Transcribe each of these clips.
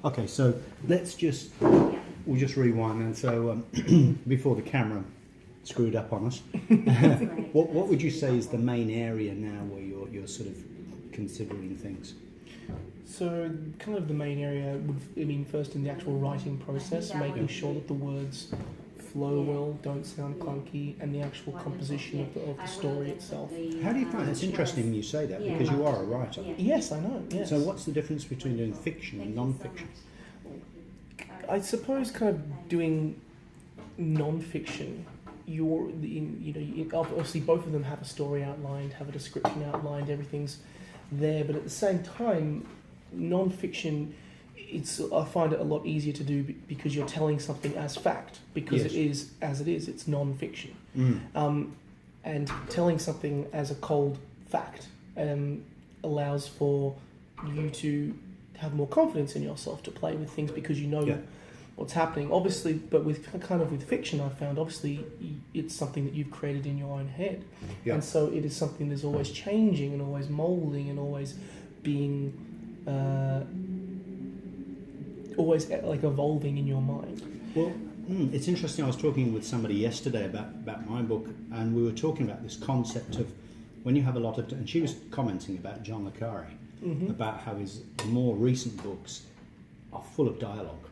Okay, so we'll just rewind. And so before the camera screwed up on us, what would you say is the main area now where you're sort of considering things? So kind of the main area would, first in the actual writing process, making sure that the words flow well, don't sound clunky, and the actual composition of the story itself. How do you find it's interesting you say that, because you are a writer? Yes, I know, yes. So what's the difference between doing fiction and non-fiction? I suppose kind of doing non-fiction, obviously both of them have a story outlined, have a description outlined, everything's there, but at the same time, non-fiction, I find it a lot easier to do because you're telling something as fact, because Yes. it is as it is, it's non-fiction. Mm. And telling something as a cold fact allows for you to have more confidence in yourself to play with things because you know what's happening. Obviously, but with fiction, I've found obviously it's something that you've created in your own head, and so it is something that's always changing and always molding and always being always like evolving in your mind. Well, it's interesting. I was talking with somebody yesterday about my book, and we were talking about this concept of when you have a lot of, and she was commenting about John le Carré, about how his more recent books are full of dialogue,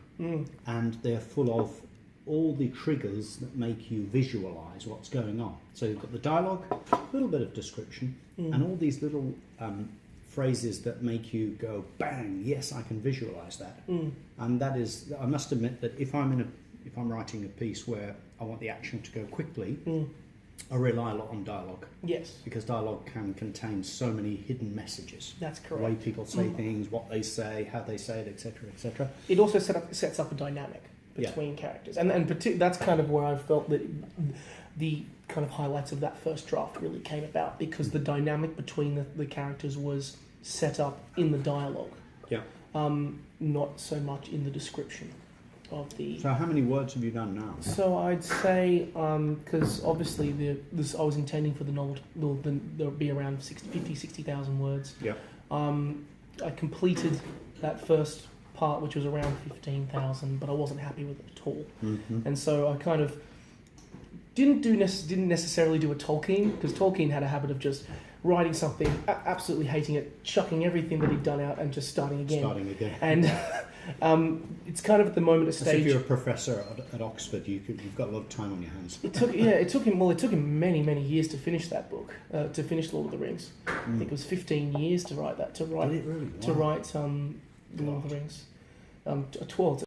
and they're full of all the triggers that make you visualise what's going on. So you've got the dialogue, a little bit of description, and all these little phrases that make you go, bang, yes, I can visualise that. And that is, I must admit that if I'm writing a piece where I want the action to go quickly, I rely a lot on dialogue. Yes. Because dialogue can contain so many hidden messages. That's correct. The way people say things, what they say, how they say it, etc., etc. It also sets up a dynamic between characters. And that's kind of where I felt that the kind of highlights of that first draft really came about, because the dynamic between the characters was set up in the dialogue. Yeah. Not so much in the description of the... So how many words have you done now? So I'd say, because obviously I was intending for the novel there'll be around 60,000 words. Yeah. I completed that first part, which was around 15,000, but I wasn't happy with it at all. And so I kind of didn't necessarily do a Tolkien, because Tolkien had a habit of just writing something, absolutely hating it, chucking everything that he'd done out and just starting again. And it's kind of at the moment a stage. As if you're a professor at Oxford, you've got a lot of time on your hands. It took him many years to finish that book, to finish Lord of the Rings. I think it was 15 years to write that. Did it really? Wow. To write Lord of the Rings. 12.